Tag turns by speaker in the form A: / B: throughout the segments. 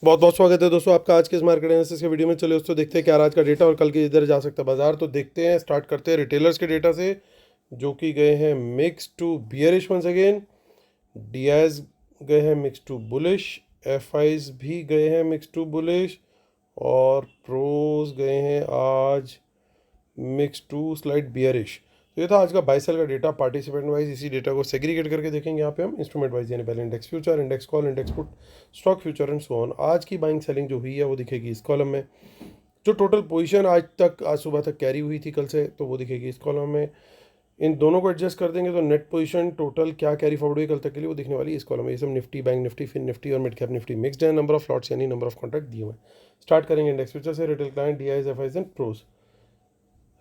A: बहुत बहुत स्वागत है दोस्तों आपका आज के इस मार्केट एनालिसिस के वीडियो में। चलिए दोस्तों देखते हैं क्या आज का डेटा और कल के इधर जा सकता है बाजार। तो देखते हैं, स्टार्ट करते हैं रिटेलर्स के डेटा से, जो कि गए हैं mix to bearish once again. DIIs गए हैं मिक्स टू बुलिश, एफआईज भी गए हैं मिक्स टू बुलिश, और प्रोज गए हैं आज मिक्स टू स्लाइड बियरिश। तो ये था आज का बाई सेल का डेटा पार्टिसिपेंट वाइज। इसी डेटा को सेग्रीगेट करके देखेंगे यहाँ पे हम इंस्ट्रूमेंट वाइज, यानी पहले index future, index call, index put, stock future and so on. आज की बाइंग सेलिंग जो हुई है वो दिखेगी इस कॉलम में। जो टोटल पोजीशन आज सुबह तक कैरी हुई थी कल से, तो वो दिखेगी इस कॉलम में। इन दोनों को एडजस्ट कर देंगे तो नेट पोजीशन टोटल क्या कैरी फॉरवर्ड हुई कल तक के लिए वो दिखने वाली है इस कॉलम में। ये सब Nifty, bank Nifty, Fin Nifty और मिड कैप निफ्टी मिक्सड है। नंबर ऑफ लॉट्स यानी नंबर ऑफ कॉन्ट्रैक्ट दिए हुए हैं। स्टार्ट करेंगे इंडेक्स फ्यूचर से। Retail client, DIIs, FIIs and pros.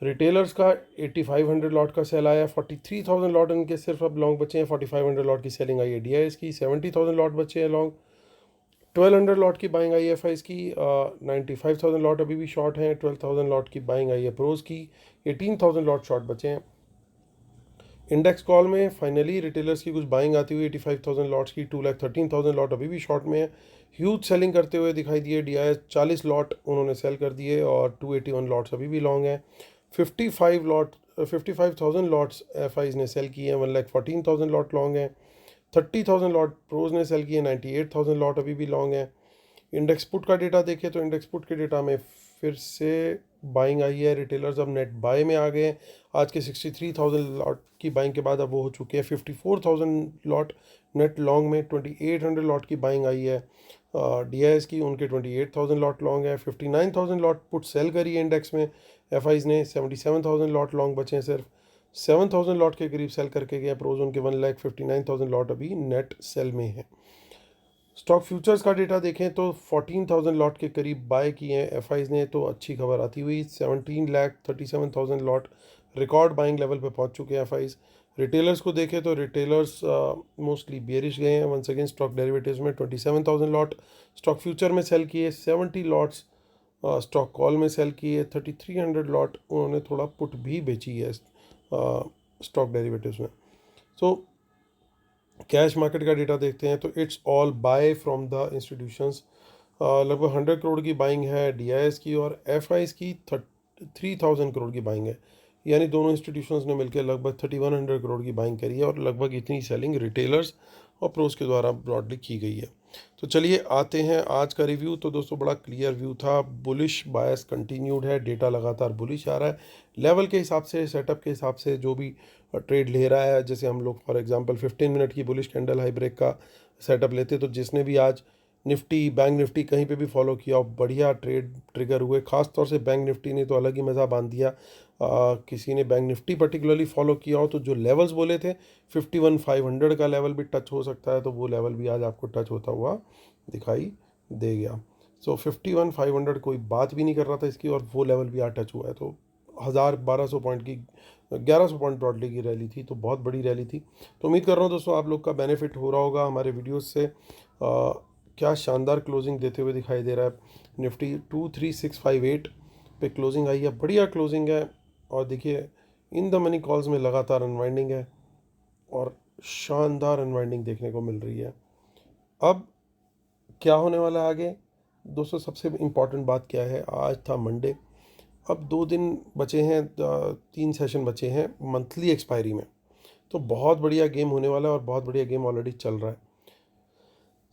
A: Retailers का 8500 लॉट का सेल आया, 43,000 लॉट इनके सिर्फ अब लॉन्ग बचे हैं। 4500 लॉट की सेलिंग आई है डीआईएस की, 70,000 लॉट बचे हैं लॉन्ग। 1200 लॉट की बाइंग आई है एफआईज की, 95,000 लॉट अभी भी शॉर्ट हैं। 12,000 लॉट की बाइंग आई है प्रोज की, 18,000 लॉट शॉर्ट बचे हैं। इंडेक्स कॉल में फाइनली रिटेलर्स की कुछ बाइंग आती हुई 85,000 लॉट्स की, 2,13,000 लॉट अभी भी शॉर्ट में है। ह्यूज सेलिंग करते हुए दिखाई दिए डीआईएस, 40 लॉट उन्होंने सेल कर दिए और 281 लॉट्स अभी भी लॉन्ग हैं। 55,000 लॉट्स एफआईज ने सेल किए हैं, 1,14,000 लॉट लॉन्ग हैं। 30,000 लॉट प्रोज ने सेल किए, 98,000 लॉट अभी भी लॉन्ग हैं। इंडेक्स पुट का डेटा देखें तो इंडेक्स पुट के डेटा में फिर से बाइंग आई है। रिटेलर्स अब नेट बाय में आ गए हैं। आज के 63,000 लॉट की बाइंग के बाद अब वो हो चुके हैं 54,000 लॉट नेट लॉन्ग में। 2,800 लॉट की बाइंग आई है डीआईएस की, उनके 28,000 लॉट लॉन्ग है। 59,000 लॉट पुट सेल करी है इंडेक्स में एफआईज ने, 77,000 लॉट लॉन्ग बचे हैं सिर्फ। 7,000 लॉट के करीब सेल करके गए प्रोज, उनके 1,59,000 लॉट अभी नेट सेल में है। स्टॉक फ्यूचर्स का डेटा देखें तो 14,000 लॉट के करीब बाय किए हैं एफआईज ने, तो अच्छी खबर आती हुई 17,37,000 लॉट रिकॉर्ड बाइंग लेवल पे पहुंच चुके हैं एफआईज। रिटेलर्स को देखें तो रिटेलर्स मोस्टली बियरिश गए हैं वंस अगेन। स्टॉक डेरिवेटिव्स में 27,000 लॉट स्टॉक फ्यूचर में सेल किए, 70 लॉट्स स्टॉक कॉल में सेल किए, 3,300 लॉट उन्होंने थोड़ा पुट भी बेची है स्टॉक डेरिवेटिव्स में। सो कैश मार्केट का डेटा देखते हैं तो it's all buy from the institutions. लगभग 100 करोड़ की बाइंग है डीआईएस की, और एफआईज की 3,000 करोड़ की बाइंग है। यानी दोनों इंस्टीट्यूशंस ने मिलकर लगभग 3,100 करोड़ की बाइंग करी है, और लगभग इतनी सेलिंग रिटेलर्स और प्रोज के द्वारा ब्रॉडली की गई है। तो चलिए आते हैं आज का रिव्यू। तो दोस्तों बड़ा क्लियर व्यू था, बुलिश बायस कंटिन्यूड है, डेटा लगातार बुलिश आ रहा है। लेवल के हिसाब से, सेटअप के हिसाब से जो भी ट्रेड ले रहा है, जैसे हम लोग फॉर एग्जांपल 15 मिनट की बुलिश कैंडल हाई ब्रेक का सेटअप लेते, तो जिसने भी आज निफ्टी, बैंक निफ्टी कहीं पे भी फॉलो किया और बढ़िया ट्रेड ट्रिगर हुए। खास तौर से बैंक निफ्टी ने तो अलग ही मज़ा बांध दिया। किसी ने बैंक निफ्टी पर्टिकुलरली फॉलो किया हो तो जो लेवल्स बोले थे 51,500 का लेवल भी टच हो सकता है, तो वो लेवल भी आज आपको टच होता हुआ दिखाई दे गया। सो 51,500 कोई बात भी नहीं कर रहा था इसकी, और वो लेवल भी आज टच हुआ है। तो 1,000-1,200 पॉइंट की, 1,100 पॉइंट ब्रॉडली की रैली थी, तो बहुत बड़ी रैली थी। तो उम्मीद कर रहा हूँ दोस्तों आप लोग का बेनिफिट हो रहा होगा हमारे वीडियोस से। क्या शानदार क्लोजिंग देते हुए दिखाई दे रहा है। निफ्टी 23,658 पे क्लोजिंग आई है, बढ़िया क्लोजिंग है। और देखिए इन द मनी कॉल्स में लगातार अनवाइंडिंग है, और शानदार अनवाइंडिंग देखने को मिल रही है। अब क्या होने वाला है आगे दोस्तों, सबसे इम्पॉर्टेंट बात क्या है, आज था मंडे, अब 2 दिन बचे हैं, 3 सेशन बचे हैं मंथली एक्सपायरी में। तो बहुत बढ़िया गेम होने वाला है, और बहुत बढ़िया गेम ऑलरेडी चल रहा है।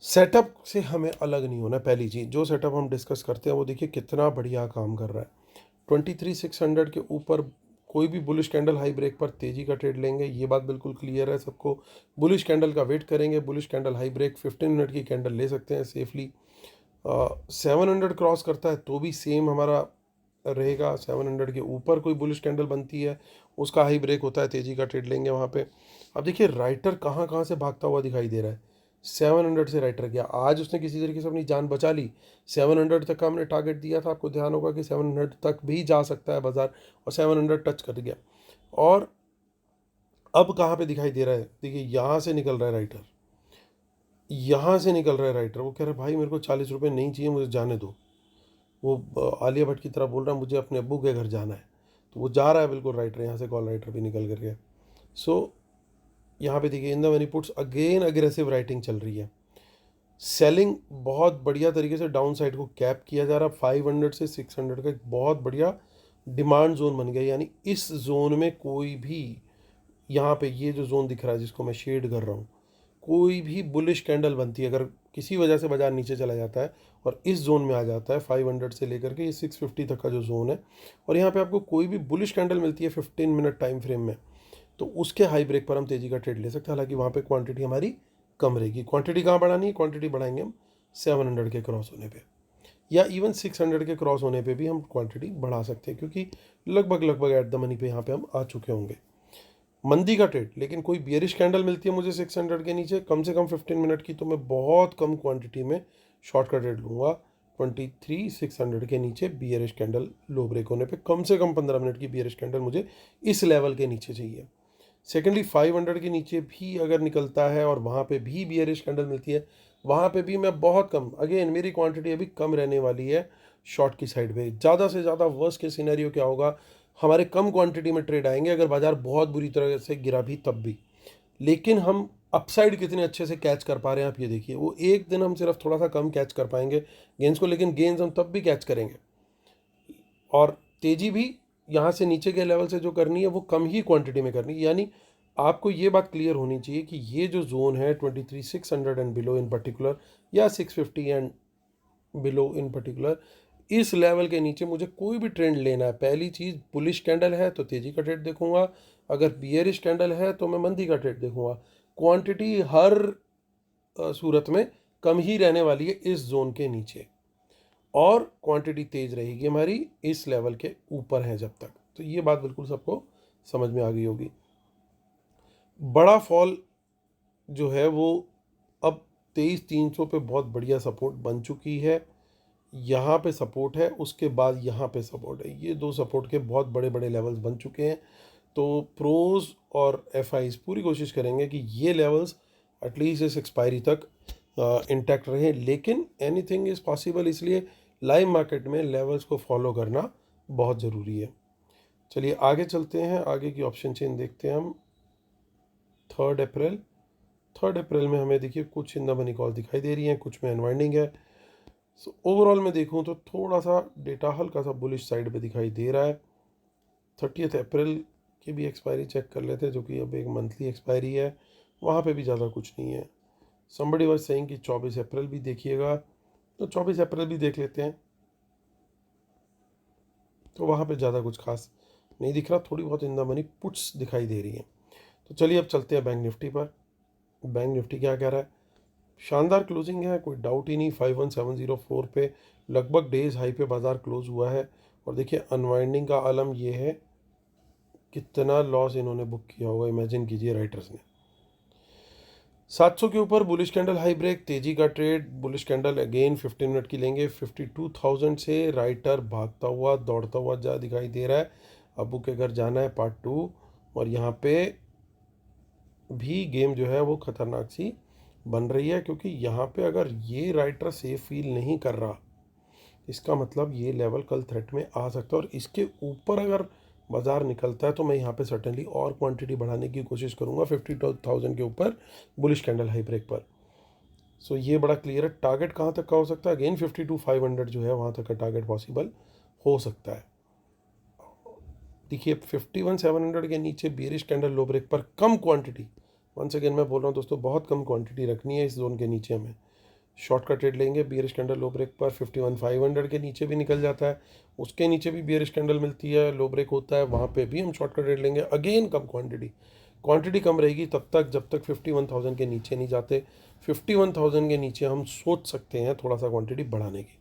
A: सेटअप से हमें अलग नहीं होना। पहली चीज़, जो सेटअप हम डिस्कस करते हैं वो देखिए कितना बढ़िया काम कर रहा है। 23,600 के ऊपर कोई भी बुलिश कैंडल हाई ब्रेक पर तेज़ी का ट्रेड लेंगे, ये बात बिल्कुल क्लियर है सबको। बुलिश कैंडल का वेट करेंगे, bullish candle high break 15 minute की कैंडल ले सकते हैं सेफली। 700 क्रॉस करता है तो भी सेम हमारा रहेगा। 700 के ऊपर कोई बुलिश कैंडल बनती है, उसका हाई ब्रेक होता है, तेज़ी का ट्रेड लेंगे वहाँ पे। अब देखिए राइटर कहाँ कहाँ से भागता हुआ दिखाई दे रहा है। 700 से राइटर गया, आज उसने किसी तरीके से अपनी जान बचा ली। 700 तक का हमने टारगेट दिया था, आपको ध्यान होगा कि 700 तक भी जा सकता है बाजार, और 700 टच कर गया। और अब कहाँ पे दिखाई दे रहा है, देखिए यहाँ से निकल रहा है राइटर, यहाँ से निकल रहा है राइटर। वो कह रहा है भाई मेरे को 40 रुपये नहीं चाहिए, मुझे जाने दो। वो आलिया भट्ट की तरह बोल रहा है मुझे अपने अब्बू के घर जाना है, तो वो जा रहा है बिल्कुल राइटर, यहाँ से कॉल राइटर भी निकल करके। सो यहाँ पे देखिए in the money puts again aggressive writing चल रही है। सेलिंग बहुत बढ़िया तरीके से डाउन साइड को कैप किया जा रहा है। 500 से 600 का एक बहुत बढ़िया डिमांड जोन बन गया, यानी इस जोन में कोई भी, यहाँ पे ये जो जोन दिख रहा है जिसको मैं शेड कर रहा हूँ, कोई भी बुलिश कैंडल बनती है, अगर किसी वजह से बाजार नीचे चला जाता है और इस जोन में आ जाता है 500 से लेकर के ये 650 तक का जो जोन है, और यहाँ पे आपको कोई भी बुलिश कैंडल मिलती है 15 मिनट टाइम फ्रेम में, तो उसके हाई ब्रेक पर हम तेज़ी का ट्रेड ले सकते हैं। हालांकि वहाँ पे क्वांटिटी हमारी कम रहेगी। क्वांटिटी कहाँ बढ़ानी है? क्वांटिटी बढ़ाएंगे हम 700 के क्रॉस होने पे, या इवन 600 के क्रॉस होने पे भी हम क्वांटिटी बढ़ा सकते हैं, क्योंकि लगभग लगभग एट द मनी पे यहाँ पे हम आ चुके होंगे। मंदी का ट्रेड, लेकिन कोई बियरिश कैंडल मिलती है मुझे 600 के नीचे कम से कम 15 मिनट की, तो मैं बहुत कम क्वांटिटी में शॉर्ट का ट्रेड लूँगा। 23,600 के नीचे बियरिश कैंडल लो ब्रेक होने पे कम से कम 15 मिनट की बियरिश कैंडल मुझे इस लेवल के नीचे चाहिए। सेकेंडली 500 के नीचे भी अगर निकलता है और वहाँ पे भी बियरिश कैंडल मिलती है, वहाँ पे भी मैं बहुत कम, अगेन मेरी क्वांटिटी अभी कम रहने वाली है शॉर्ट की साइड पे। ज़्यादा से ज़्यादा वर्स्ट के सिनेरियो क्या होगा, हमारे कम क्वांटिटी में ट्रेड आएंगे अगर बाजार बहुत बुरी तरह से गिरा भी तब भी, लेकिन हम अपसाइड कितने अच्छे से कैच कर पा रहे हैं आप ये देखिए। वो एक दिन हम सिर्फ थोड़ा सा कम कैच कर पाएंगे गेंस को, लेकिन गेंस हम तब भी कैच करेंगे। और तेजी भी यहाँ से नीचे के लेवल से जो करनी है वो कम ही क्वांटिटी में करनी है। यानी आपको ये बात क्लियर होनी चाहिए कि ये जो जोन है 23,600 एंड बिलो इन पर्टिकुलर, या 650 एंड बिलो इन पर्टिकुलर, इस लेवल के नीचे मुझे कोई भी ट्रेंड लेना है, पहली चीज़ बुलिश कैंडल है तो तेज़ी का ट्रेड देखूंगा, अगर बियरिश कैंडल है तो मैं मंदी का ट्रेड देखूंगा। क्वांटिटी हर सूरत में कम ही रहने वाली है इस जोन के नीचे, और क्वांटिटी तेज रहेगी हमारी इस लेवल के ऊपर है जब तक। तो ये बात बिल्कुल सबको समझ में आ गई होगी। बड़ा फॉल जो है वो अब 23,300 पे बहुत बढ़िया सपोर्ट बन चुकी है। यहाँ पे सपोर्ट है, उसके बाद यहाँ पे सपोर्ट है, ये दो सपोर्ट के बहुत बड़े बड़े लेवल्स बन चुके हैं। तो प्रोज और एफआईज पूरी कोशिश करेंगे कि ये लेवल्स एटलीस्ट इस एक्सपायरी तक इंटैक्ट रहें, लेकिन एनीथिंग इज़ पॉसिबल, इसलिए लाइव मार्केट में लेवल्स को फॉलो करना बहुत ज़रूरी है। चलिए आगे चलते हैं, आगे की ऑप्शन चेन देखते हैं हम। 3 अप्रैल में हमें देखिए कुछ इन द मनी कॉल दिखाई दे रही हैं, कुछ में अनवाइंडिंग है। सो ओवरऑल मैं देखूं तो थोड़ा सा डेटा हल्का सा बुलिश साइड पे दिखाई दे रहा है। 30 अप्रैल की भी एक्सपायरी चेक कर लेते हैं, जो कि अब एक मंथली एक्सपायरी है, वहाँ पे भी ज़्यादा कुछ नहीं है। समबडी वाज सेइंग कि 24 अप्रैल भी देखिएगा, तो 24 अप्रैल भी देख लेते हैं, तो वहाँ पे ज़्यादा कुछ खास नहीं दिख रहा, थोड़ी बहुत इन द मनी पुट्स दिखाई दे रही हैं। तो चलिए अब चलते हैं बैंक निफ्टी पर। बैंक निफ्टी क्या कह रहा है? शानदार क्लोजिंग है, कोई डाउट ही नहीं। 51704 पे लगभग डेज हाई पे बाजार क्लोज हुआ है, और देखिए अनवाइंडिंग का आलम ये है, कितना लॉस इन्होंने बुक किया होगा, इमेजिन कीजिए राइटर्स ने। 700 के ऊपर बुलिश कैंडल हाई ब्रेक, तेजी का trade, bullish candle again 15 minute की लेंगे। 52,000 से राइटर भागता हुआ दौड़ता हुआ जा दिखाई दे रहा है, अबू के घर जाना है पार्ट 2, और यहाँ पे भी गेम जो है वो खतरनाक सी बन रही है, क्योंकि यहाँ पे अगर ये राइटर सेफ फील नहीं कर रहा, इसका मतलब ये लेवल कल थ्रेट में आ सकता है, और इसके ऊपर अगर बाजार निकलता है तो मैं यहाँ पे सर्टेनली और क्वांटिटी बढ़ाने की कोशिश करूँगा 52,000 के ऊपर बुलिश कैंडल हाई ब्रेक पर। सो ये बड़ा क्लियर है। टारगेट कहाँ तक का हो सकता है? अगेन 52,500 जो है वहाँ तक का टारगेट पॉसिबल हो सकता है। देखिए 51,700 के नीचे बियरिश कैंडल लो ब्रेक पर कम क्वांटिटी, वंस अगेन मैं बोल रहा हूँ दोस्तों, बहुत कम क्वांटिटी रखनी है इस जोन के नीचे हमें। शॉर्ट का ट्रेड लेंगे, बियरिश कैंडल लो ब्रेक पर 51,500 के नीचे भी निकल जाता है, उसके नीचे भी बियरिश कैंडल मिलती है, लो ब्रेक होता है, वहाँ पे भी हम शॉर्ट का ट्रेड लेंगे। अगेन कम क्वांटिटी, क्वांटिटी कम रहेगी तब तक जब तक 51,000 के नीचे नहीं जाते। 51,000 के नीचे हम सोच सकते हैं थोड़ा सा क्वांटिटी बढ़ाने की,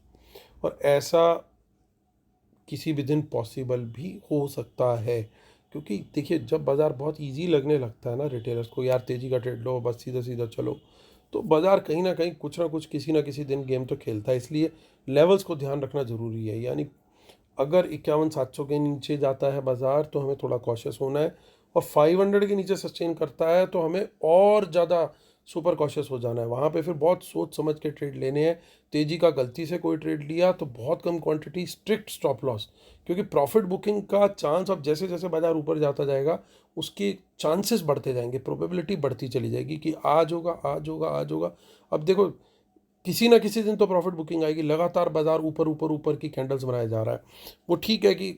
A: और ऐसा किसी भी दिन पॉसिबल भी हो सकता है, क्योंकि देखिए जब बाज़ार बहुत इजी लगने लगता है ना रिटेलर्स को, यार तेज़ी का ट्रेड लो बस सीधा सीधा चलो, तो बाज़ार कहीं ना कहीं कुछ ना कुछ किसी ना किसी दिन गेम तो खेलता है। इसलिए लेवल्स को ध्यान रखना ज़रूरी है। यानी अगर 51,700 के नीचे जाता है बाज़ार तो हमें थोड़ा कॉशियस होना है, और 500 के नीचे सस्टेन करता है तो हमें और ज़्यादा सुपर कॉशियस हो जाना है। वहाँ पे फिर बहुत सोच समझ के ट्रेड लेने हैं। तेज़ी का गलती से कोई ट्रेड लिया तो बहुत कम क्वांटिटी, स्ट्रिक्ट स्टॉप लॉस, क्योंकि प्रॉफिट बुकिंग का चांस अब जैसे जैसे बाजार ऊपर जाता जाएगा उसके चांसेस बढ़ते जाएंगे, प्रोबेबिलिटी बढ़ती चली जाएगी कि आज होगा आज होगा आज होगा। अब देखो किसी ना किसी दिन तो प्रॉफिट बुकिंग आएगी। लगातार बाजार ऊपर ऊपर ऊपर की कैंडल्स बनाया जा रहा है, वो ठीक है कि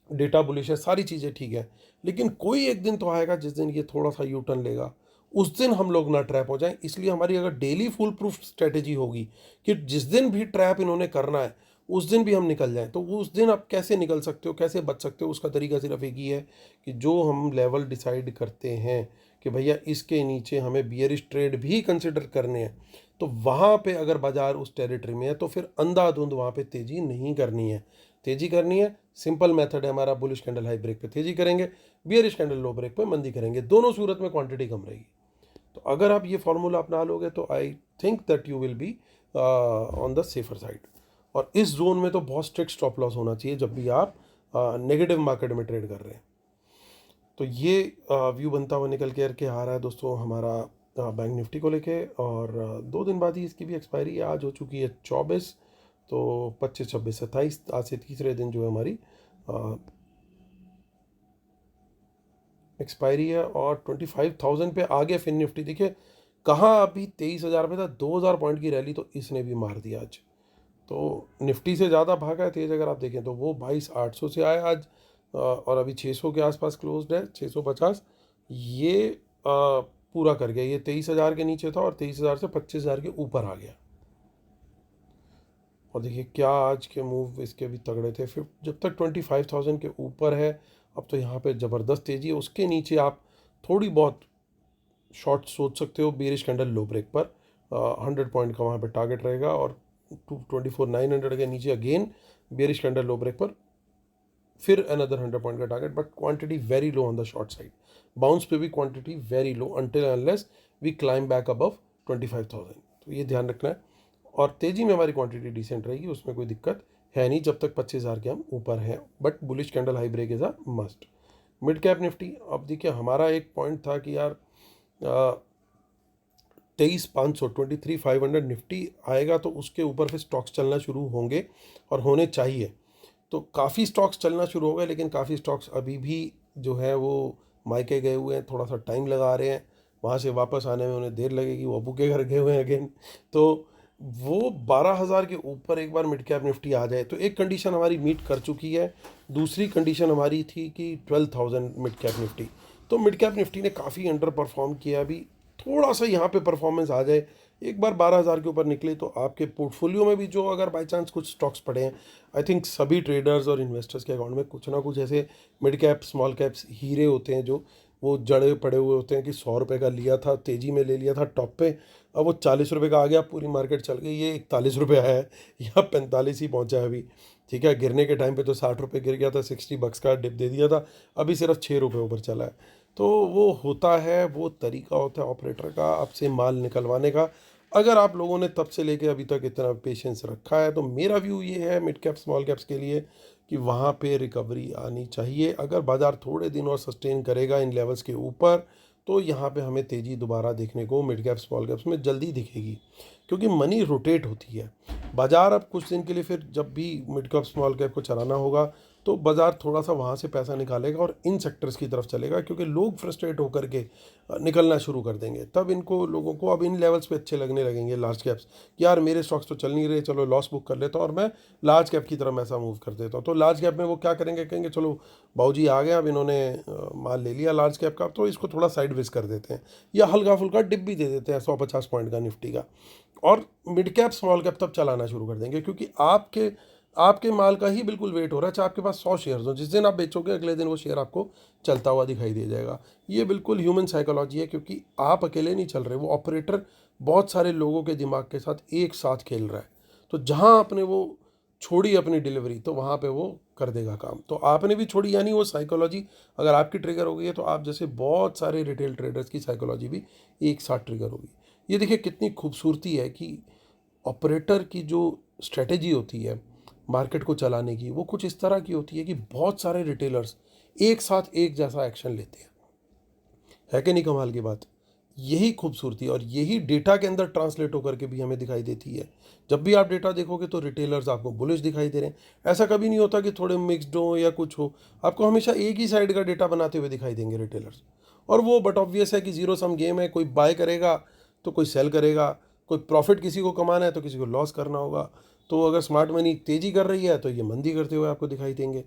A: डेटा बुलिश है, सारी चीज़ें ठीक है, लेकिन कोई एक दिन तो आएगा जिस दिन ये थोड़ा सा यू टर्न लेगा, उस दिन हम लोग ना ट्रैप हो जाएं। इसलिए हमारी अगर डेली फुल प्रूफ स्ट्रेटेजी होगी कि जिस दिन भी ट्रैप इन्होंने करना है उस दिन भी हम निकल जाएं, तो उस दिन आप कैसे निकल सकते हो, कैसे बच सकते हो, उसका तरीका सिर्फ एक ही है कि जो हम लेवल डिसाइड करते हैं कि भैया इसके नीचे हमें बियरिश ट्रेड भी कंसिडर करने हैं, तो वहाँ पे अगर बाजार उस टेरिटरी में है तो फिर अंधाधुंध वहाँ पे तेज़ी नहीं करनी है। तेज़ी करनी है, सिंपल मेथड है हमारा, बुलिश कैंडल हाई ब्रेक पे तेज़ी करेंगे, बियरिश कैंडल लो ब्रेक पे मंदी करेंगे, दोनों सूरत में क्वांटिटी कम रहेगी। तो अगर आप ये फॉर्मूला अपना लोगे तो I think that you will be on the safer side. और इस जोन में तो बहुत स्ट्रिक्ट स्टॉप लॉस होना चाहिए जब भी आप नेगेटिव मार्केट में ट्रेड कर रहे हैं। तो ये व्यू बनता हुआ निकल के आ रहा है दोस्तों हमारा बैंक निफ्टी को लेके। और 2 दिन बाद ही इसकी भी एक्सपायरी आज हो चुकी है 24, तो 25, 26, 27 आज से तीसरे दिन जो है हमारी एक्सपायरी है। और 25,000 पे आ गया फिन निफ्टी। देखिए कहाँ अभी 23,000 पे था, 2,000 पॉइंट की रैली तो इसने भी मार दिया आज। तो निफ्टी से ज़्यादा भागा है तेज अगर आप देखें तो वो 22,800 से आया आज, और अभी 600 के आसपास क्लोज्ड है, 650। ये पूरा कर गया, ये 23,000 के नीचे था और 23,000 से 25,000 के ऊपर आ गया। और देखिए क्या आज के मूव इसके भी तगड़े थे। फिर जब तक 25,000 के ऊपर है अब तो यहाँ पे ज़बरदस्त तेज़ी है। उसके नीचे आप थोड़ी बहुत शॉर्ट सोच सकते हो बेरिश कैंडल लो ब्रेक पर, 100 पॉइंट का वहाँ पे टारगेट रहेगा। और 24,900 के नीचे again bearish candle low break पर फिर अनदर 100 पॉइंट का target, but quantity very low on the short side. Bounce पे भी quantity very low until unless we climb back above 25,000, तो ये ध्यान रखना है। और तेज़ी में हमारी क्वांटिटी डिसेंट रहेगी, उसमें कोई दिक्कत है नहीं जब तक 25,000 के हम ऊपर हैं, but bullish candle high break is a must. Mid cap Nifty, अब देखिए हमारा एक पॉइंट था कि यार 23,500 23,500 निफ्टी आएगा तो उसके ऊपर फिर स्टॉक्स चलना शुरू होंगे और होने चाहिए। तो काफ़ी स्टॉक्स चलना शुरू हो गए, लेकिन काफ़ी स्टॉक्स अभी भी जो है वो मायके गए हुए हैं, थोड़ा सा टाइम लगा रहे हैं, वहाँ से वापस आने में उन्हें देर लगेगी, वो अबू के घर गए हुए हैं अगेन। तो वो 12,000 के ऊपर एक बार मिड कैप निफ्टी आ जाए तो एक कंडीशन हमारी मीट कर चुकी है। दूसरी कंडीशन हमारी थी कि 12,000 मिड कैप निफ्टी। तो मिड कैप निफ्टी ने काफ़ी अंडर परफॉर्म किया, अभी थोड़ा सा यहाँ पे परफॉर्मेंस आ जाए, एक बार 12,000 के ऊपर निकले तो आपके पोर्टफोलियो में भी जो अगर बाई चांस कुछ स्टॉक्स पड़े हैं, आई थिंक सभी ट्रेडर्स और इन्वेस्टर्स के अकाउंट में कुछ ना कुछ ऐसे मिड कैप स्मॉल कैप्स हीरे होते हैं जो वो जड़े पड़े हुए होते हैं कि 100 रुपये का लिया था, तेज़ी में ले लिया था टॉप पे, अब वो 40 रुपये का आ गया, पूरी मार्केट चल गई, ये 41 रुपये आया है या 45 ही पहुंचा है अभी। ठीक है, गिरने के टाइम पे तो 60 रुपये गिर गया था, $60 का डिप दे दिया था, अभी सिर्फ 6 रुपये ऊपर चला है। तो वो होता है, वो तरीका होता है ऑपरेटर का आपसे माल निकलवाने का। अगर आप लोगों ने तब से लेके अभी तक इतना पेशेंस रखा है तो मेरा व्यू ये है मिड कैप स्मॉल कैप्स के लिए कि वहाँ पे रिकवरी आनी चाहिए। अगर बाज़ार थोड़े दिन और सस्टेन करेगा इन लेवल्स के ऊपर तो यहाँ पे हमें तेज़ी दोबारा देखने को मिड कैप स्मॉल कैप्स में जल्दी दिखेगी, क्योंकि मनी रोटेट होती है। बाज़ार अब कुछ दिन के लिए फिर जब भी मिड कैप स्मॉल कैप को चलाना होगा तो बाज़ार थोड़ा सा वहाँ से पैसा निकालेगा और इन सेक्टर्स की तरफ चलेगा, क्योंकि लोग फ्रस्ट्रेट होकर के निकलना शुरू कर देंगे। तब इनको लोगों को अब इन लेवल्स पे अच्छे लगने लगेंगे लार्ज कैप्स, कि यार मेरे स्टॉक्स तो चल नहीं रहे, चलो लॉस बुक कर लेता हूँ और मैं लार्ज कैप की तरफ ऐसा मूव कर देता हूँ। तो लार्ज कैप में वो क्या करेंगे, कहेंगे चलो बाबूजी आ गए, अब इन्होंने माल ले लिया लार्ज कैप का, तो इसको थोड़ा साइड कर देते हैं या हल्का फुल्का डिप भी दे देते हैं 150 पॉइंट का निफ्टी का, और मिड कैप स्मॉल कैप तब चलाना शुरू कर देंगे, क्योंकि आपके माल का ही बिल्कुल वेट हो रहा है। चाहे आपके पास 100 शेयर्स हो, जिस दिन आप बेचोगे अगले दिन वो शेयर आपको चलता हुआ दिखाई दे जाएगा। ये बिल्कुल ह्यूमन साइकोलॉजी है, क्योंकि आप अकेले नहीं चल रहे, वो ऑपरेटर बहुत सारे लोगों के दिमाग के साथ एक साथ खेल रहा है। तो जहाँ आपने वो छोड़ी अपनी डिलीवरी तो वहाँ पे वो कर देगा काम। तो आपने भी छोड़ी, यानी वो साइकोलॉजी अगर आपकी ट्रिगर हो गई है तो आप जैसे बहुत सारे रिटेल ट्रेडर्स की साइकोलॉजी भी एक साथ ट्रिगर होगी। ये देखिए कितनी खूबसूरती है कि ऑपरेटर की जो स्ट्रेटेजी होती है मार्केट को चलाने की, वो कुछ इस तरह की होती है कि बहुत सारे रिटेलर्स एक साथ एक जैसा एक्शन लेते हैं। है कि नहीं कमाल की बात? यही खूबसूरती और यही डेटा के अंदर ट्रांसलेट होकर के भी हमें दिखाई देती है। जब भी आप डेटा देखोगे तो रिटेलर्स आपको बुलिश दिखाई दे रहे हैं। ऐसा कभी नहीं होता कि थोड़े मिक्सड हो या कुछ हो, आपको हमेशा एक ही साइड का डेटा बनाते हुए दिखाई देंगे रिटेलर्स। और वो बट ऑब्वियस है कि जीरो सम गेम है, कोई बाय करेगा तो कोई सेल करेगा, कोई प्रॉफिट किसी को कमाना है तो किसी को लॉस करना होगा। तो अगर स्मार्ट मनी तेज़ी कर रही है तो ये मंदी करते हुए आपको दिखाई देंगे।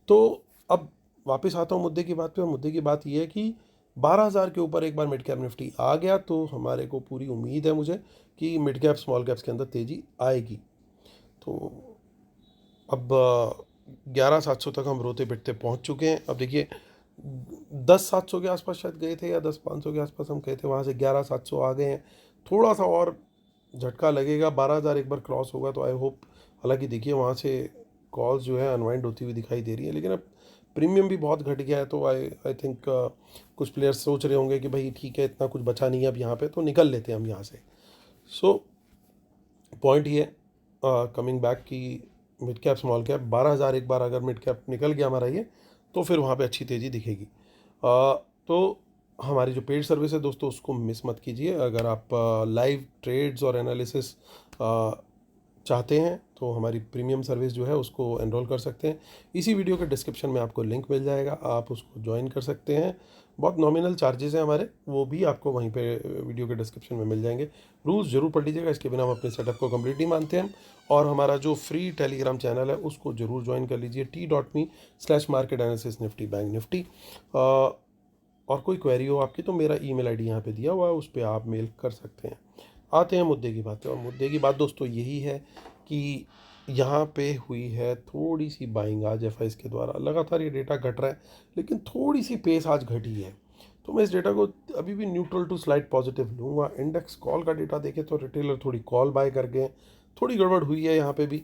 A: तो अब वापस आता हूँ मुद्दे की बात पे, और मुद्दे की बात ये है कि 12,000 के ऊपर एक बार मिड कैप निफ्टी आ गया तो हमारे को पूरी उम्मीद है मुझे कि मिड कैप स्मॉल कैप्स के अंदर तेज़ी आएगी। तो अब 11,700 तक हम रोते पिटते पहुंच चुके हैं। अब देखिए 10,700 के आसपास शायद गए थे, या 10,500 के आसपास हम गए थे, वहाँ से 11,700 आ गए हैं। थोड़ा सा और झटका लगेगा, 12,000 एक बार क्रॉस होगा तो आई होप, हालांकि देखिए वहाँ से कॉल्स जो है अनवाइंड होती हुई दिखाई दे रही है, लेकिन अब प्रीमियम भी बहुत घट गया है। तो आई थिंक कुछ प्लेयर्स सोच रहे होंगे कि भाई ठीक है, इतना कुछ बचा नहीं है अब यहाँ पे, तो निकल लेते हैं हम यहाँ से। सो पॉइंट ये कमिंग बैक की मिड कैप स्मॉल कैप 12,000 एक बार अगर मिड कैप निकल गया हमारा ये, तो फिर वहाँ पे अच्छी तेज़ी दिखेगी। तो हमारी जो पेड सर्विस है दोस्तों, उसको मिस मत कीजिए। अगर आप लाइव ट्रेड्स और एनालिसिस चाहते हैं तो हमारी प्रीमियम सर्विस जो है उसको एनरोल कर सकते हैं। इसी वीडियो के डिस्क्रिप्शन में आपको लिंक मिल जाएगा, आप उसको ज्वाइन कर सकते हैं। बहुत नॉमिनल चार्जेस हैं हमारे, वो भी आपको वहीं पे वीडियो के डिस्क्रिप्शन में मिल जाएंगे। रूल्स जरूर पढ़ लीजिएगा, इसके बिना हम अपने सेटअप को कंप्लीट नहीं मानते हैं। और हमारा जो फ्री टेलीग्राम चैनल है उसको जरूर ज्वाइन कर लीजिए, t.me/market analysis nifty bank nifty। और कोई क्वेरी हो आपकी तो मेरा ईमेल आईडी यहाँ पे दिया हुआ है, उस पर आप मेल कर सकते हैं। आते हैं मुद्दे की बात पे, और मुद्दे की बात दोस्तों यही है कि यहाँ पे हुई है थोड़ी सी बाइंग आज एफआईज के द्वारा। लगातार ये डेटा घट रहा है, लेकिन थोड़ी सी पेस आज घटी है, तो मैं इस डेटा को अभी भी न्यूट्रल टू स्लाइड पॉजिटिव लूँगा। इंडेक्स कॉल का डेटा देखें तो रिटेलर थोड़ी कॉल बाय कर गए, थोड़ी गड़बड़ हुई है यहाँ पे भी।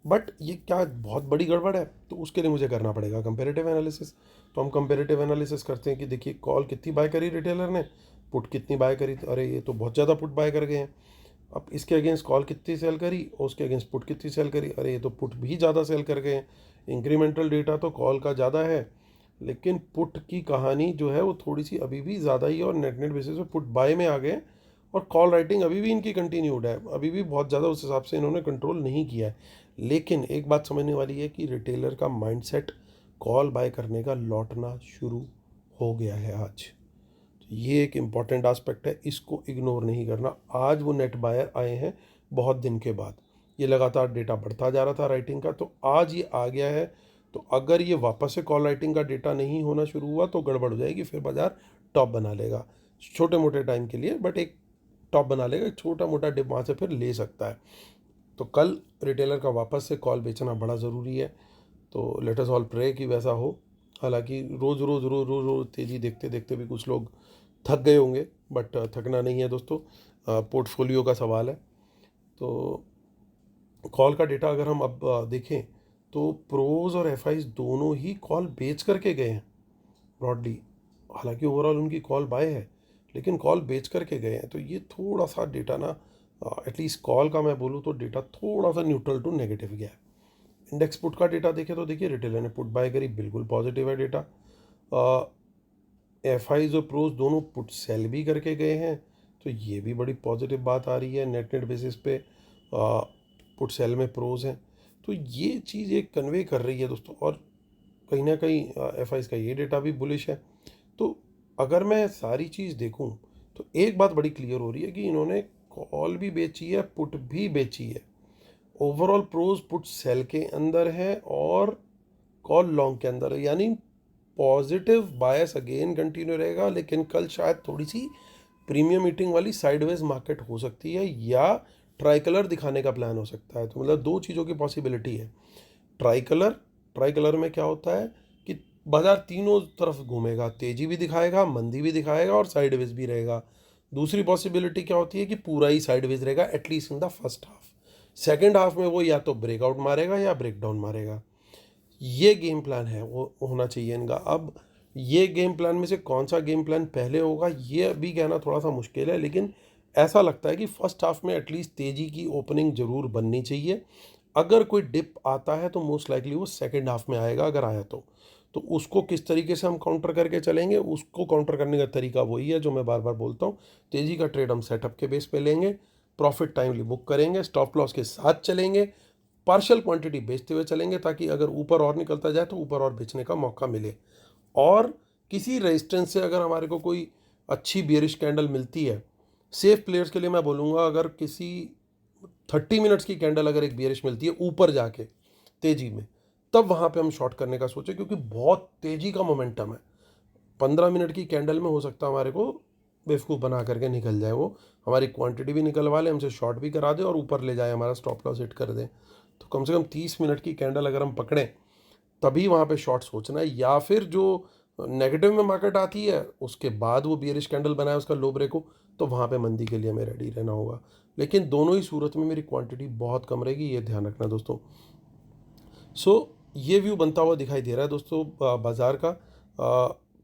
A: बट ये क्या बहुत बड़ी गड़बड़ है, तो उसके लिए मुझे करना पड़ेगा कंपेरेटिव एनालिसिस। तो हम कंपेरेटिव एनालिसिस करते हैं कि देखिए कॉल कितनी बाय करी रिटेलर ने, पुट कितनी बाय करी, अरे ये तो बहुत ज़्यादा पुट बाय कर गए हैं। अब इसके अगेंस्ट कॉल कितनी सेल करी और उसके अगेंस्ट पुट कितनी सेल करी, अरे ये तो पुट भी ज़्यादा सेल कर गए हैं। इंक्रीमेंटल डेटा तो कॉल का ज़्यादा है, लेकिन पुट की कहानी जो है वो थोड़ी सी अभी भी ज़्यादा ही है, और नेट नेट बेसिस पे पुट बाय में आ गए। और कॉल राइटिंग अभी भी इनकी कंटिन्यूड है, अभी भी बहुत ज़्यादा उस हिसाब से इन्होंने कंट्रोल नहीं किया है। लेकिन एक बात समझने वाली है कि रिटेलर का माइंडसेट कॉल बाय करने का लौटना शुरू हो गया है आज। तो ये एक इम्पॉर्टेंट आस्पेक्ट है, इसको इग्नोर नहीं करना। आज वो नेट बायर आए हैं बहुत दिन के बाद, ये लगातार डेटा बढ़ता जा रहा था राइटिंग का, तो आज ये आ गया है। तो अगर ये वापस से कॉल राइटिंग का डेटा नहीं होना शुरू हुआ तो गड़बड़ हो जाएगी, फिर बाजार टॉप बना लेगा छोटे मोटे टाइम के लिए, बट एक टॉप बना लेगा, छोटा मोटा डिप वहाँ से फिर ले सकता है। तो कल रिटेलर का वापस से कॉल बेचना बड़ा ज़रूरी है, तो लेट अस ऑल प्रे कि वैसा हो। हालांकि रोज़ रोज़ रोज़ रोज़ रोज़ तेज़ी देखते देखते भी कुछ लोग थक गए होंगे, बट थकना नहीं है दोस्तों, पोर्टफोलियो का सवाल है। तो कॉल का डेटा अगर हम अब देखें तो प्रोज और एफआईज दोनों ही कॉल बेच करके गए हैं ब्रॉडली। हालांकि ओवरऑल उनकी कॉल बाय है, लेकिन कॉल बेच करके गए हैं। तो ये थोड़ा सा डेटा ना, एटलीस्ट कॉल का मैं बोलूँ तो डेटा थोड़ा सा न्यूट्रल टू नेगेटिव गया है। इंडेक्स पुट का डेटा देखें तो देखिए रिटेलर ने पुट बाय करी, बिल्कुल पॉजिटिव है डेटा। एफआईज और प्रोज दोनों पुट सेल भी करके गए हैं, तो ये भी बड़ी पॉजिटिव बात आ रही है। नेट नेट बेसिस पे पुट सेल में प्रोज हैं, तो ये चीज़ एक कन्वे कर रही है दोस्तों। और कहीं ना कहीं एफआईज का ये डेटा भी बुलिश है। तो अगर मैं सारी चीज़ देखूं तो एक बात बड़ी क्लियर हो रही है कि इन्होंने कॉल भी बेची है, पुट भी बेची है। ओवरऑल प्रोज पुट सेल के अंदर है और कॉल लॉन्ग के अंदर है, यानी पॉजिटिव बायस अगेन कंटिन्यू रहेगा। लेकिन कल शायद थोड़ी सी प्रीमियम मीटिंग वाली साइडवेज मार्केट हो सकती है, या ट्राई कलर दिखाने का प्लान हो सकता है। तो मतलब दो चीज़ों की पॉसिबिलिटी है। ट्राई कलर में क्या होता है कि बाजार तीनों तरफ घूमेगा, तेजी भी दिखाएगा, मंदी भी दिखाएगा, और साइडवेज भी रहेगा। दूसरी पॉसिबिलिटी क्या होती है कि पूरा ही साइडवेज रहेगा, at least in the first half. Second half में वो या तो ब्रेकआउट मारेगा या ब्रेकडाउन मारेगा। ये गेम प्लान है वो होना चाहिए इनका। अब ये गेम प्लान में से कौन सा गेम प्लान पहले होगा ये अभी कहना थोड़ा सा मुश्किल है, लेकिन ऐसा लगता है कि फर्स्ट हाफ में एटलीस्ट तेज़ी की ओपनिंग ज़रूर बननी चाहिए। अगर कोई डिप आता है तो मोस्ट लाइकली वो सेकेंड हाफ में आएगा, अगर आया तो उसको किस तरीके से हम काउंटर करके चलेंगे, उसको काउंटर करने का तरीका वही है जो मैं बार बार बोलता हूँ। तेज़ी का ट्रेड हम सेटअप के बेस पे लेंगे, प्रॉफिट टाइमली बुक करेंगे, स्टॉप लॉस के साथ चलेंगे, पार्शियल क्वांटिटी बेचते हुए चलेंगे, ताकि अगर ऊपर और निकलता जाए तो ऊपर और बेचने का मौका मिले। और किसी रेजिस्टेंस से अगर हमारे को कोई अच्छी बियरिश कैंडल मिलती है सेफ प्लेयर्स के लिए मैं बोलूँगा, अगर किसी 30 मिनट्स की कैंडल अगर एक बियरिश मिलती है ऊपर जाके तेज़ी में, तब वहाँ पे हम शॉर्ट करने का सोचें, क्योंकि बहुत तेज़ी का मोमेंटम है। 15 मिनट की कैंडल में हो सकता है हमारे को बेवकूफ़ बना करके निकल जाए, वो हमारी क्वांटिटी भी निकलवा ले, हमसे शॉर्ट भी करा दे और ऊपर ले जाए, हमारा स्टॉप लॉस हिट कर दे। तो कम से कम 30 मिनट की कैंडल अगर हम पकड़ें तभी वहाँ पे शॉर्ट सोचना है, या फिर जो नेगेटिव में मार्केट आती है उसके बाद वो बियरिश कैंडल बनाए उसका लो ब्रेक हो, तो वहाँ पे मंदी के लिए हमें रेडी रहना होगा। लेकिन दोनों ही सूरत में मेरी क्वांटिटी बहुत कम रहेगी, ये ध्यान रखना दोस्तों। ये व्यू बनता हुआ दिखाई दे रहा है दोस्तों बाज़ार का।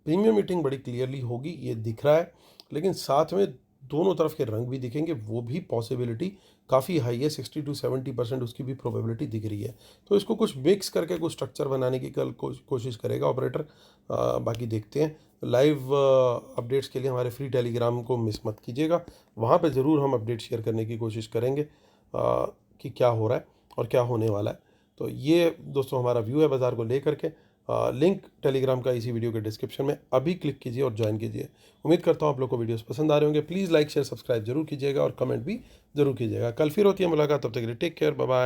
A: प्रीमियम मीटिंग बड़ी क्लियरली होगी ये दिख रहा है, लेकिन साथ में दोनों तरफ के रंग भी दिखेंगे, वो भी पॉसिबिलिटी काफ़ी हाई है, 60 to 70% उसकी भी प्रोबेबिलिटी दिख रही है। तो इसको कुछ मिक्स करके कुछ स्ट्रक्चर बनाने की कल कोशिश करेगा ऑपरेटर। बाकी देखते हैं। लाइव अपडेट्स के लिए हमारे फ्री टेलीग्राम को मिस मत कीजिएगा, वहाँ पे ज़रूर हम अपडेट शेयर करने की कोशिश करेंगे कि क्या हो रहा है और क्या होने वाला है। तो ये दोस्तों हमारा व्यू है बाज़ार को लेकर के। लिंक टेलीग्राम का इसी वीडियो के डिस्क्रिप्शन में, अभी क्लिक कीजिए और ज्वाइन कीजिए। उम्मीद करता हूँ आप लोग को वीडियोस पसंद आ रहे होंगे। प्लीज़ लाइक शेयर सब्सक्राइब जरूर कीजिएगा और कमेंट भी जरूर कीजिएगा। कल फिर होती है मुलाकात, तब तक के लिए टेक केयर, बाय बाय।